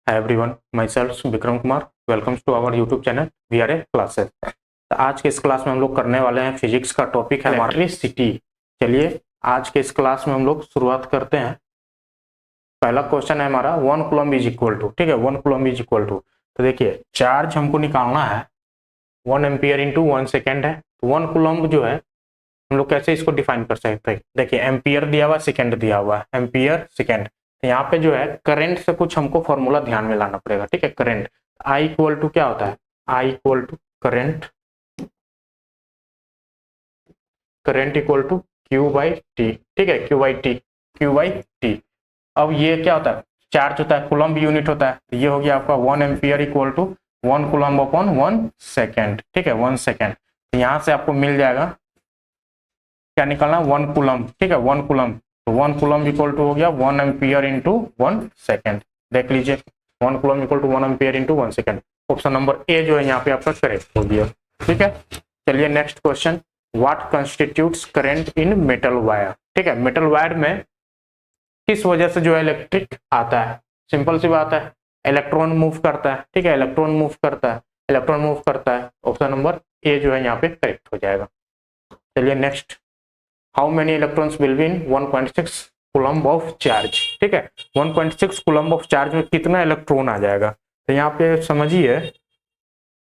Hi everyone, myself Vikram Kumar. Welcome to our YouTube channel VRA classes. तो आज के इस क्लास में हम लोग करने वाले हैं फिजिक्स का टॉपिक है इलेक्ट्रिसिटी। चलिए आज के इस क्लास में हम लोग शुरुआत करते हैं। पहला क्वेश्चन है हमारा 1 कूलम्ब इज इक्वल टू, ठीक है, 1 कूलम्ब इज इक्वल टू। तो देखिए चार्ज हमको निकालना है 1 एम्पियर इंटू 1 सेकेंड है। तो 1 कूलम्ब जो है हम लोग कैसे इसको डिफाइन कर सकते हैं। देखिए एम्पियर दिया हुआ, सेकेंड दिया हुआ है, एम्पियर सेकेंड। तो यहाँ पे जो है करंट से कुछ हमको फॉर्मूला ध्यान में लाना पड़ेगा, ठीक है। करंट आई इक्वल टू क्या होता है, I equal to current, current equal to Q by T, ठीक है, Q by T, Q by T. अब ये क्या होता है, चार्ज होता है, कूलम्ब यूनिट होता है। तो ये हो गया आपका 1 ampere equal to 1 coulomb upon 1 second, ठीक है, 1 सेकेंड। तो यहाँ से आपको मिल जाएगा क्या निकालना, 1 कूलम्ब, ठीक है, 1 कूलम्ब। तो 1 कूलम्ब इक्वल टू हो गया 1 एम्पियर इंटू 1 सेकेंड। देख लीजिए 1 coulomb equal to 1 ampere into 1 second. Option number A जो है यहाँ पे आपका करेक्ट हो गया, ठीक है। चलिए next question, what constitutes current in metal wire, ठीक है। मेटल वायर में किस वजह से जो है इलेक्ट्रिक आता है, सिंपल सी बात है, इलेक्ट्रॉन मूव करता है, ठीक है, इलेक्ट्रॉन मूव करता है, इलेक्ट्रॉन मूव करता है। ऑप्शन नंबर ए जो है यहाँ पे करेक्ट हो जाएगा। चलिए next, how many electrons will be in 1.6 coulomb of charge, ठीक है। 1.6 कूलम्ब ऑफ चार्ज में कितना इलेक्ट्रॉन आ जाएगा। तो यहाँ पे समझिए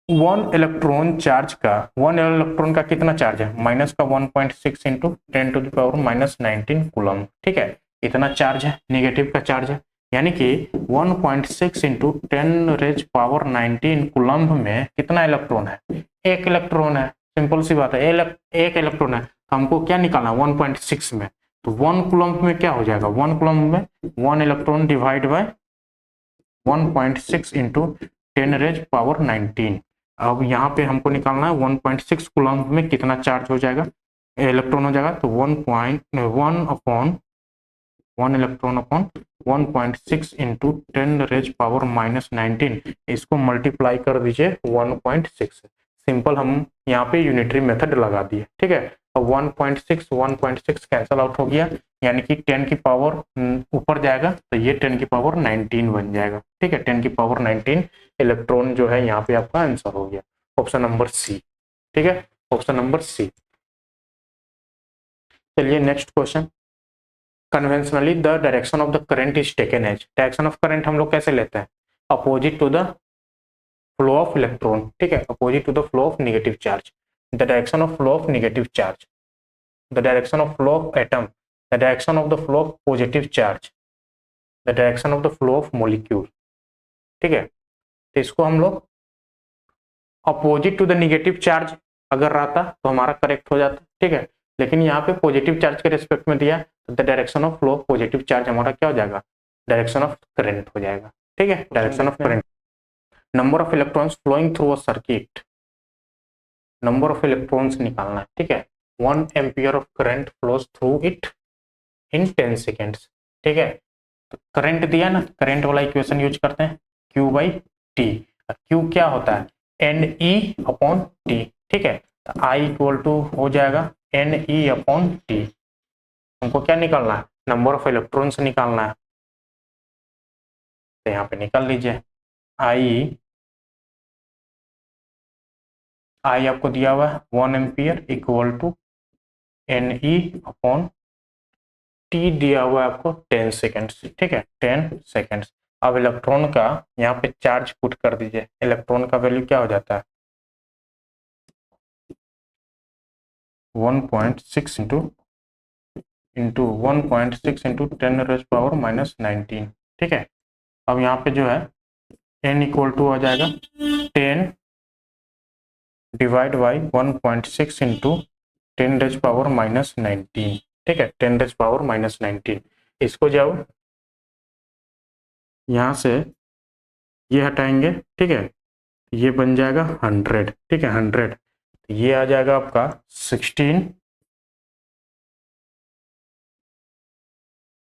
1 इलेक्ट्रॉन चार्ज का, 1 इलेक्ट्रॉन का कितना चार्ज है, माइनस का 1.6 into 10 to the power minus 19 coulomb, ठीक है, इतना चार्ज है, नेगेटिव का चार्ज है। यानी कि 1.6 इंटू 10 रेज पावर 19 कूलम्ब में कितना इलेक्ट्रॉन है, एक इलेक्ट्रॉन है। सिंपल सी बात है, एक इलेक्ट्रॉन है। हमको क्या निकालना 1.6 में, तो 1 कूलम्ब में क्या हो जाएगा, 1 कूलम्ब में 1 electron divide by 1.6 into 10 raise power 19। अब यहाँ पे हमको निकालना है 1.6 कूलम्ब में कितना चार्ज हो जाएगा, इलेक्ट्रॉन हो जाएगा। तो 1.1 upon 1 electron upon 1.6 into 10 raise power minus 19, इसको मल्टीप्लाई कर दीजिए 1.6। सिंपल हम यहाँ पे यूनिटरी मेथड लगा दिए, ठीक है। अब 1.6 कैंसल आउट हो गया, यानी कि 10 की पावर ऊपर जाएगा तो ये 10 की पावर 19 बन जाएगा, ठीक है। 10 की पावर 19 इलेक्ट्रॉन जो है यहाँ पे आपका आंसर हो गया, ऑप्शन नंबर सी, ठीक है, ऑप्शन नंबर सी। चलिए next question, conventionally the direction of the current is taken as, direction of current हम लोग कैसे लेते हैं, opposite to the flow of electron, ठीक है, opposite to the flow of negative charge. The direction of flow of negative charge, the direction of flow of atom, the direction of the flow of positive charge, the direction of the flow of molecule, ठीक है। तो इसको हम लोग opposite to the negative charge अगर रहता तो हमारा करेक्ट हो जाता, ठीक है। लेकिन यहाँ पे पॉजिटिव चार्ज के रिस्पेक्ट में दिया, तो the direction of flow of positive charge हमारा क्या हो जाएगा, डायरेक्शन ऑफ करंट हो जाएगा, ठीक है, direction of current. Number of electrons flowing through a circuit, number of electrons निकालना है, ठीक है। 1 ampere of current flows through it in 10 seconds, ठीक है। तो करंट दिया ना, करंट वाला इक्वेशन यूज करते हैं, Q बाई टी। Q क्या होता है, एन ई अपॉन टी, ठीक है। तो I इक्वल टू हो जाएगा एन ई अपॉन टी। हमको क्या निकालना है, नंबर ऑफ इलेक्ट्रॉन्स निकालना है। तो यहाँ पे निकाल लीजिए, आई आपको दिया हुआ है 1 ampere equal to N E upon T दिया हुआ है आपको 10 सेकेंड्स, ठीक है, 10 सेकेंड्स। अब इलेक्ट्रॉन का यहाँ पे चार्ज पुट कर दीजिए, इलेक्ट्रॉन का वैल्यू क्या हो जाता है 1.6 into 1.6 into 10 raise power minus 19, ठीक है। अब यहाँ पे जो है n इक्वल टू आ जाएगा 10 divide by 1.6 into 10 raise power minus 19, ठीक है, 10 रेज पावर माइनस 19। इसको जब यहाँ से ये हटाएंगे, ठीक है, ये बन जाएगा 100, ठीक है, 100। ये आ जाएगा आपका 16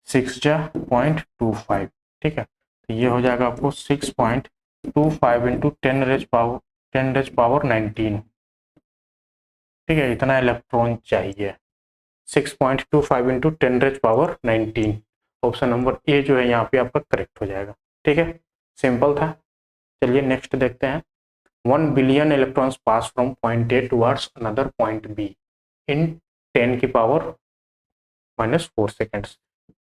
6.25, ठीक है। तो ये हो जाएगा आपको 6.25 इंटू 10 रेज पावर 19, ठीक है, इतना इलेक्ट्रॉन चाहिए, 6.25 into 10 raise power 19। Option number A जो है यहाँ पे आपका करेक्ट हो जाएगा, ठीक है। सिंपल था। चलिए नेक्स्ट देखते हैं। 1 billion electrons pass from point A towards another point be in 10⁻⁻⁴ seconds.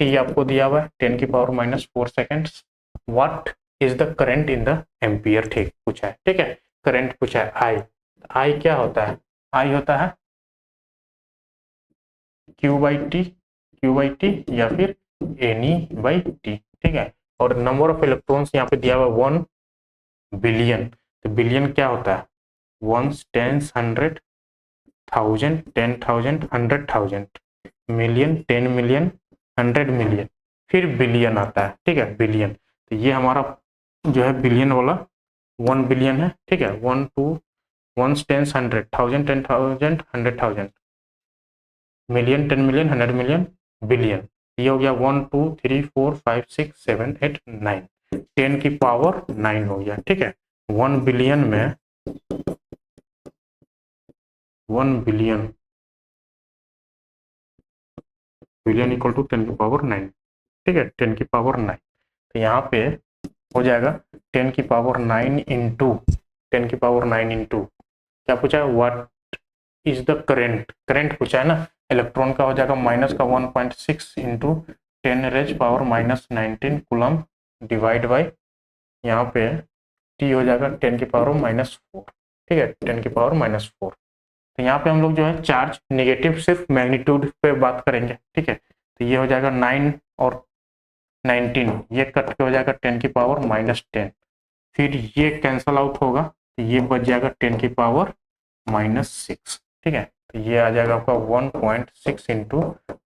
T आपको दिया हुआ है 10⁻⁻⁴ seconds. What is the current in the ampere, ठीक पूछा है, ठीक है, करंट पूछा है। आई, आई क्या होता है, आई होता है क्यू बाई टी या फिर एन ई बाई टी, ठीक है। और नंबर ऑफ इलेक्ट्रॉन्स यहाँ पे दिया हुआ 1 बिलियन, तो बिलियन क्या होता है, ones, tens, 100,000, 10,000, 100,000, million, 10 million, 100 million, फिर बिलियन आता है, ठीक है, बिलियन। तो ये हमारा जो है बिलियन वाला 1 बिलियन है, ठीक है। 1 2 ones, tens, 100,000, 10,000, 100,000, million, 10 million, 100 million, billion. ये हो गया 1 2 3 4 5 6 7 8 9, 10⁻⁹ हो गया, ठीक है। 1 बिलियन में 1 बिलियन, बिलियन इक्वल टू 10⁻⁹, ठीक है, 10⁻⁹। तो यहाँ पे हो जाएगा 10⁻⁹ इंटू 10⁻⁹ इंटू क्या पूछा है, what is the current, current पूछा है ना। इलेक्ट्रॉन का हो जाएगा माइनस का 1.6 इंटू 10⁻⁻19 कूलम डिवाइड बाई यहाँ पे टी हो जाएगा 10⁻⁻⁴, ठीक है, 10⁻⁻⁴। तो यहाँ पे हम लोग जो है चार्ज नेगेटिव सिर्फ मैग्नीट्यूड पे बात करेंगे, ठीक है। तो ये हो जाएगा 9 और 19, ये कट के हो जाएगा 10⁻⁻10, फिर ये कैंसल आउट होगा तो ये बच जाएगा 10⁻⁻6, ठीक है। तो ये आ जाएगा आपका 1.6 इंटू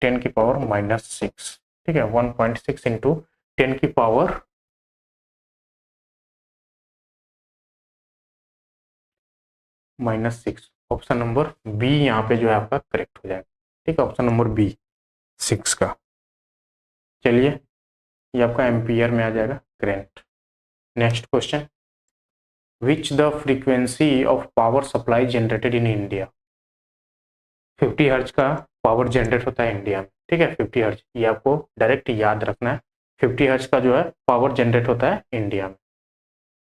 10⁻⁻6, ठीक है, 1.6 इंटू 10⁻⁻6। ऑप्शन नंबर बी यहाँ पे जो है आपका करेक्ट हो जाएगा, ठीक है, ऑप्शन नंबर बी 6 का। चलिए ये आपका एम्पियर में आ जाएगा current. Next question, which the frequency of power supply generated in India. 50 hertz का पावर जनरेट होता है इंडिया में, ठीक है, 50 हर्ट्ज, ये आपको डायरेक्ट याद रखना है। 50 हर्ट्ज का जो है पावर जनरेट होता है इंडिया में।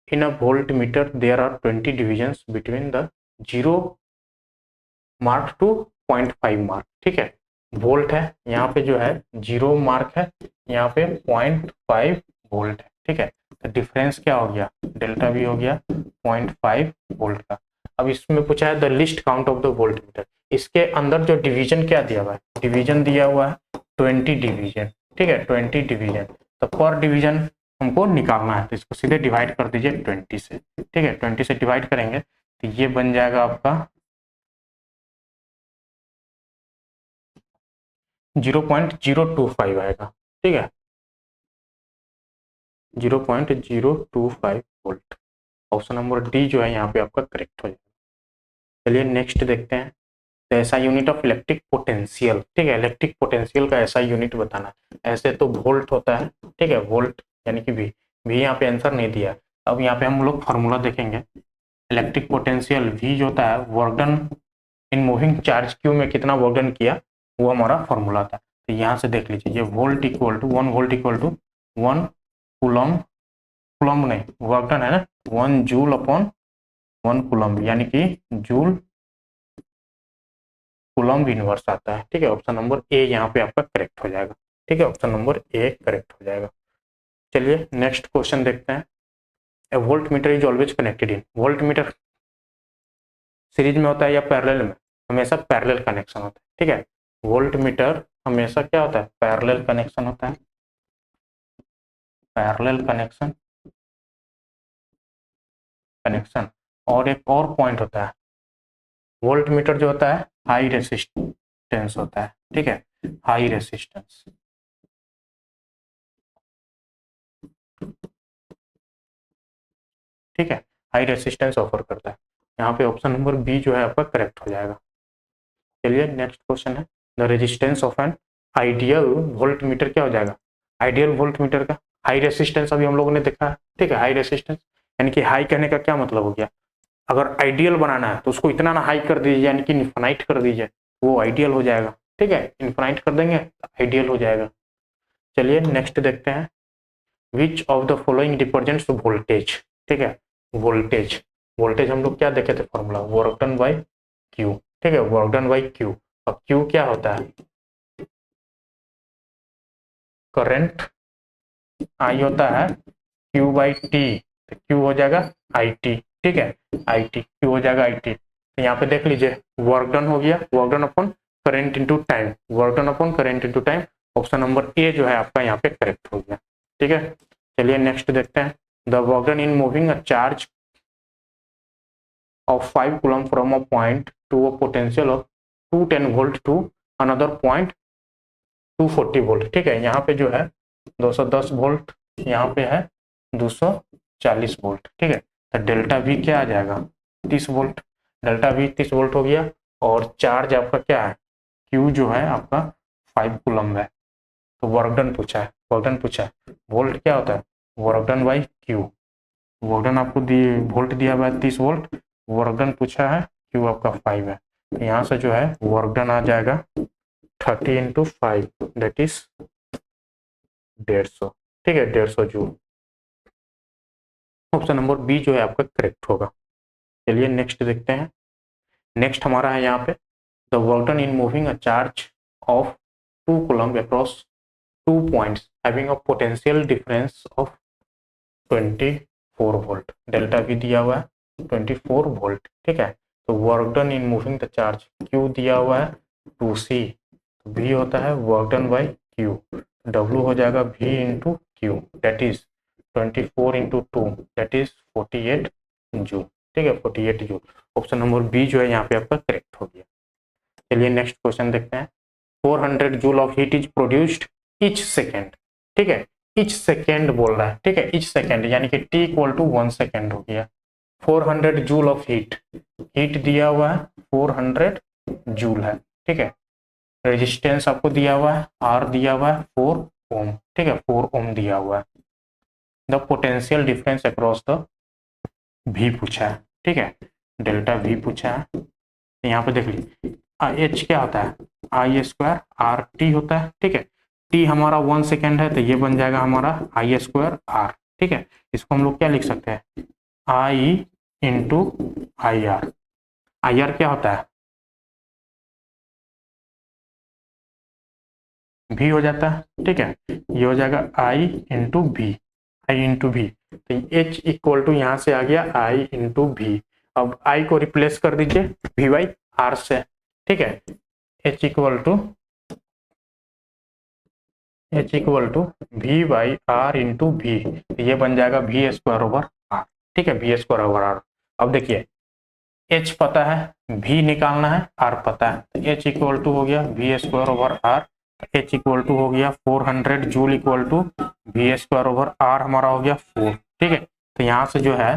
In a volt meter there are 20 divisions between the 0 mark to 0.5 mark, ठीक है। वोल्ट है, यहाँ पे जो है 0 मार्क है, यहाँ पे 0.5 वोल्ट है, ठीक है। तो डिफरेंस क्या हो गया, डेल्टा वी हो गया 0.5 वोल्ट का। अब इसमें पूछा है the list count of the volt meter, इसके अंदर जो डिवीजन क्या दिया हुआ है, डिवीजन दिया हुआ है 20 डिवीजन, ठीक है, 20 डिवीजन। तो पर डिवीजन हमको निकालना है, तो इसको सीधे डिवाइड कर दीजिए 20 से, ठीक है, 20 से डिवाइड करेंगे तो ये बन जाएगा आपका 0.025 आएगा, ठीक है, 0.025 वोल्ट। ऑप्शन नंबर डी जो है यहाँ पे आपका करेक्ट हो जाएगा। चलिए नेक्स्ट देखते हैं। तो ऐसा यूनिट ऑफ इलेक्ट्रिक पोटेंशियल, ठीक है, इलेक्ट्रिक पोटेंशियल का ऐसा यूनिट बताना है। ऐसे तो वोल्ट होता है, ठीक है, वोल्ट यानी कि वी यहाँ पे आंसर नहीं दिया। अब यहाँ पे हम लोग फॉर्मूला देखेंगे। इलेक्ट्रिक पोटेंशियल वी जो होता है work done in moving charge Q में कितना वर्क डन किया, वो हमारा फॉर्मूला था। तो यहाँ से देख लीजिए, ये volt equal to 1 volt equal to 1 coulomb, coulomb नहीं, वर्क डन है ना, 1 जूल अपॉन 1 कूलम, यानी कि जूल कूलम इनवर्स आता है, ठीक है। ऑप्शन नंबर ए यहाँ पे आपका करेक्ट हो जाएगा, ठीक है, ऑप्शन नंबर ए करेक्ट हो जाएगा। चलिए नेक्स्ट क्वेश्चन देखते हैं। A volt meter is always connected in, volt meter series में होता है या पैरेलल में, हमेशा पैरेलल कनेक्शन होता है, ठीक है। वोल्ट मीटर हमेशा क्या होता है, पैरेलल कनेक्शन होता है, पैरेलल कनेक्शन, कनेक्शन। और एक और पॉइंट होता है, वोल्ट मीटर जो होता है हाई रेसिस्टेंस होता है, ठीक है, हाई रेसिस्टेंस, ठीक है, हाई रेसिस्टेंस ऑफर करता है। यहाँ पे ऑप्शन नंबर बी जो है आपका करेक्ट हो जाएगा। चलिए नेक्स्ट क्वेश्चन है, the resistance of an ideal volt meter क्या हो जाएगा, आइडियल वोल्ट मीटर का हाई रेसिस्टेंस अभी हम लोगों ने देखा है, ठीक है, हाई रेसिस्टेंस यानी कि हाई कहने का क्या मतलब हो गया, अगर आइडियल बनाना है तो उसको इतना ना हाई कर दीजिए, यानी कि इन्फिनाइट कर दीजिए, वो आइडियल हो जाएगा, ठीक है, इन्फिनाइट कर देंगे आइडियल हो जाएगा। चलिए नेक्स्ट देखते हैं। Which of the following represents voltage, ठीक है, वोल्टेज, वोल्टेज हम लोग क्या देखे थे formula, work done by Q, ठीक है, वर्क डन बाई क्यू। अब क्यू क्या होता है, करंट, आई होता है क्यू बाई टी, तो क्यू हो जाएगा आई टी, ठीक है, आई टी, क्यू हो जाएगा आई टी। तो यहाँ पे देख लीजिए वर्क डन हो गया, work done upon current into time, work done upon current into time. Option number A जो है आपका यहाँ पे करेक्ट हो गया, ठीक है। चलिए नेक्स्ट देखते हैं, the work done in moving a charge of 5 coulomb from a point to a potential of 210 volt to another point 240 volt, ठीक है। यहाँ पे जो है 210 वोल्ट, यहाँ पे है 240 वोल्ट, ठीक है। तो डेल्टा वी क्या आ जाएगा 30 वोल्ट, डेल्टा वी 30 वोल्ट हो गया। और चार्ज आपका क्या है, क्यू जो है आपका 5 कूलम्ब है। तो वर्क डन पूछा है, वर्क डन पूछा है, वोल्ट क्या होता है, work done by Q, work done आपको दिए वोल्ट दिया हुआ है 30 वोल्ट, वर्क डन पूछा है क्यू आपका 5 है। तो यहाँ से जो है वर्क डन आ जाएगा 30 इंटू 5 दैट इज 150, ठीक है, 150 जूल। ऑप्शन नंबर बी जो है आपका करेक्ट होगा। चलिए नेक्स्ट देखते हैं, नेक्स्ट हमारा है यहाँ पे, the work done in moving a charge of 2 coulomb across 2 points having a potential difference of 24 volt, delta भी दिया हुआ है 24 वोल्ट, ठीक है। तो work done in moving the charge, Q दिया हुआ है 2c, v होता है work done by Q, w हो जाएगा v into Q that is 24 into 2 that is 48 joule, ठीक है, 48 जूल। ऑप्शन नंबर बी जो है यहाँ पे आपका करेक्ट हो गया। चलिए नेक्स्ट क्वेश्चन देखते हैं, 400 joule of heat is produced each second, ठीक है, ईच सेकेंड बोल रहा है, ठीक है, ईच सेकेंड यानी कि t इक्वल टू 1 सेकेंड हो गया। 400 जूल ऑफ हीट, हीट दिया हुआ है 400 जूल है, ठीक है। रेजिस्टेंस आपको दिया हुआ है R दिया हुआ है 4 ओम, ठीक है, 4 ओम दिया हुआ है। The potential difference across the V पूछा है, ठीक है, डेल्टा V पूछा है। यहाँ पे देख लीजिए H क्या होता है, आई स्क्वायर आर टी होता है, ठीक है। टी हमारा 1 सेकेंड है तो ये बन जाएगा हमारा आई स्क्वायर आर, ठीक है। इसको हम लोग क्या लिख सकते हैं, I into I R, I R क्या होता है भी हो जाता है, ठीक है, ये हो जाएगा आई इंटू भी, आई इंटू भी। तो एच इक्वल टू यहाँ से आ गया आई इंटू भी। अब आई को रिप्लेस कर दीजिए वी बाई आर से, ठीक है, H equal to V by R into भी, ये बन जाएगा वी स्क्वायर ओवर आर, ठीक है, वी स्क्वायर ओवर आर। अब देखिए एच पता है, भी निकालना है, आर पता है, तो एच इक्वल टू हो गया V square over R, H equal to हो गया 400 joule equal to V square over R हमारा हो गया 4, ठीक है। तो यहाँ से जो है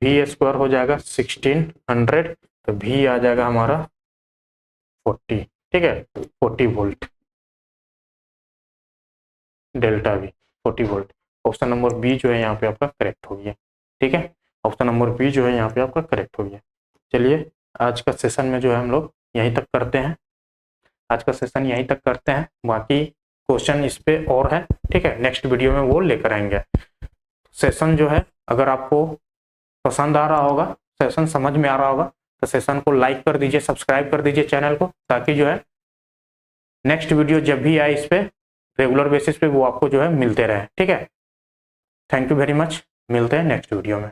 वी स्क्वायर हो जाएगा 1600, तो भी आ जाएगा हमारा 40, ठीक है, 40 volt, delta V 40 volt. Option number B जो है यहाँ पे आपका करेक्ट हो गया, ठीक है, ऑप्शन नंबर बी जो है यहाँ पे आपका करेक्ट हो गया। चलिए आज का सेशन में जो है हम लोग यहीं तक करते हैं, आज का सेशन यहीं तक करते हैं, बाकी क्वेश्चन इस पे और है, ठीक है, नेक्स्ट वीडियो में वो लेकर आएंगे। सेशन जो है अगर आपको पसंद आ रहा होगा, सेशन समझ में आ रहा होगा, तो सेशन को लाइक कर दीजिए, सब्सक्राइब कर दीजिए चैनल को, ताकि जो है नेक्स्ट वीडियो जब भी आए इस पे रेगुलर बेसिस पे वो आपको जो है मिलते रहे, ठीक है। थैंक यू वेरी मच, मिलते हैं नेक्स्ट वीडियो में।